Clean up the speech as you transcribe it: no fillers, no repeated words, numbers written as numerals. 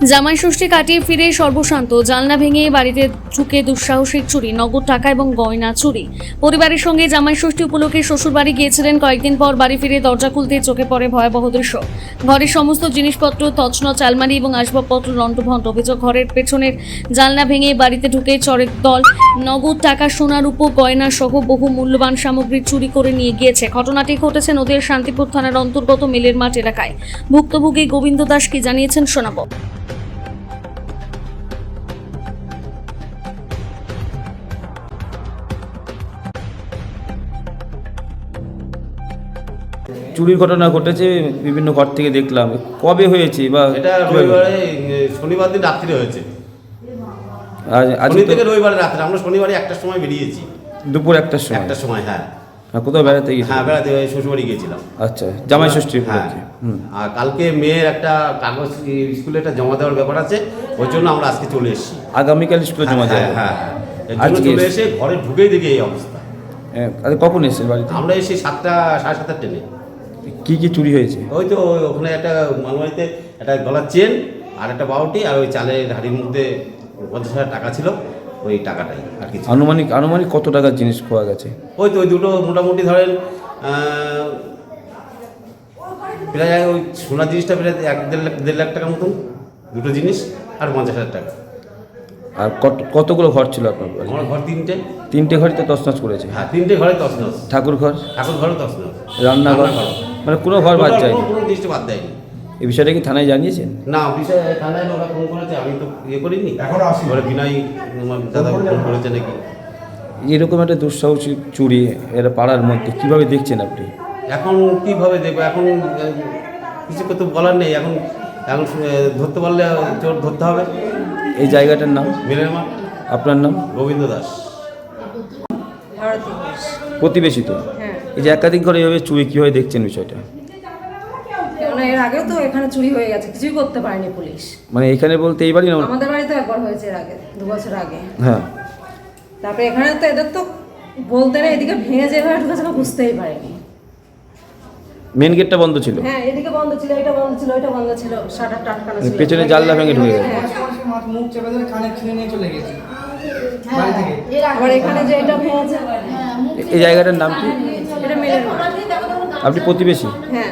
জামাই ষষ্ঠী কাটিয়ে ফিরে সর্বশান্ত, জানলা ভেঙে বাড়িতে ঢুকে দুঃসাহসিক চুরি, নগদ টাকা এবং গয়না চুরি। পরিবারের সঙ্গে জামাই ষষ্ঠী উপলক্ষে শ্বশুরবাড়ি গিয়েছিলেন, কয়েকদিন পর বাড়ি ফিরে দরজা খুলতে চোখে পড়ে ভয়াবহ দৃশ্য। ঘরের সমস্ত জিনিসপত্র তছনছ, আলমারি এবং আসবাবপত্র লণ্ডভণ্ড। অভিযোগ, ঘরের পেছনের জানলা ভেঙে বাড়িতে ঢুকে চোরের দল নগদ টাকা, সোনা রূপো, গয়না সহ বহু মূল্যবান সামগ্রী চুরি করে নিয়ে গিয়েছে। ঘটনাটি ঘটেছে নদীর শান্তিপুর থানার অন্তর্গত মিলের মাঠ এলাকায়। ভুক্তভোগী গোবিন্দ দাস কি জানিয়েছেন শোনাবো। চুরির ঘটনা ঘটেছে, বিভিন্ন ঘর থেকে দেখলাম। কবে হয়েছে বা এটা রবিবারে, শনিবার দিন রাত্রে হয়েছে। আজ শনি থেকে রবিবারে রাত্রে। আমরা শনিবারে 1টার সময় বেরিয়েছি। দুপুর 1টার সময়? 1টার সময়, হ্যাঁ। কোথাও বেড়াতে গেছি? হ্যাঁ, বেড়াতে শ্বশুরবাড়ি গিয়েছিলাম। আচ্ছা, জামাই ষষ্ঠী হ্যাঁ। উপলক্ষে। আর কালকে মেয়ের একটা কাগজ স্কুলে একটা জমা দেওয়ার ব্যাপার আছে, ওই জন্য আমরা আজকে চলে এসেছি। আগামীকাল স্কুলে জমা দেওয়া? হ্যাঁ, এর জন্য চলে এসে ঘরে ঢুকেই দেখি এই অবস্থা। কখন এসেছেন বাড়িতে? আমরা এসে 7টা সাড়ে 7টার ট্রেনে। কি কি চুরি হয়েছে? ওই তো ওখানে একটা মালবাড়িতে একটা গলার চেন আর একটা বাউটি আর ওই চালের হাড়ির মধ্যে 50,000 টাকা ছিল, ওই টাকাটাই আর কিছু। আনুমানিক কত টাকার জিনিস পাওয়া গেছে? ওই তো ওই দুটো মোটামুটি ধরেন প্রায় ওই সোনার জিনিসটা প্রায় 1-1.5 লাখ টাকার মতন, দুটো জিনিস আর 50,000 টাকা। আর কতগুলো ঘর ছিল আপনার বাড়িতে? আমার ঘর 3টে। 3টে ঘরই তো তছনছ করেছে? হ্যাঁ, 3টে ঘরে তছনছ। ঠাকুর ঘর? ঠাকুর ঘরও তছনছ। রান্নাঘর? মানে কোনো ঘর বাদ যায়নি? কোনো জিনিসটা বাদ দেয়নি। এই বিষয়টা কি থানায় জানিয়েছেন? না, অফিসে থানায় ওরা ফোন করেছে, আমি তো করিনি। ওরা বিনয় দাদা ফোন করেছে নাকি। এরকম একটা দুঃসাহসিক চুরি এরা পাড়ার মধ্যে কিভাবে দেখছেন আপনি? এখন কিভাবে দেখবো, এখন কিছু তো বলার নেই। এখন ধরতে পারলে চোর ধরতে হবে। এই জায়গাটার নাম? মিলের মাঠ। আপনার নাম? গোবিন্দ দাস। প্রতিবেশী তো? হ্যাঁ। এই যে একাধিক ঘরে এভাবে চুরি কীভাবে দেখছেন বিষয়টা? কেননা এর আগেও তো এখানে চুরি হয়ে গেছে, কিছুই করতে পারেনি পুলিশ। মানে এখানে বলতে এই বাড়ি না? আমাদের বাড়িতে একবার হয়েছে এর আগে, 2 বছর আগে। হ্যাঁ। তারপরে এখানে তো এদের তো বলতে না, এদিকে ভেঙে যেভাবে ঢুকেছে বুঝতেই পারিনি। মেন গেটটা বন্ধ ছিল? হ্যাঁ, এদিকে বন্ধ ছিল, এটা বন্ধ ছিল, ওইটা বন্ধ ছিল, শাটার টাটকানো ছিল। পেছনে জানলা ভেঙে ঢুকে গেছে? হ্যাঁ। মুখ চেপে ধরে কানে ছিঁড়ে নিয়ে চলে গেছে বাড়ি থেকে। আবার এখানে যে এটা ভেঙেছে, এই জায়গাটার নাম কি? এটা মিলের মাঠ। আপনি প্রতিবেশী? হ্যাঁ।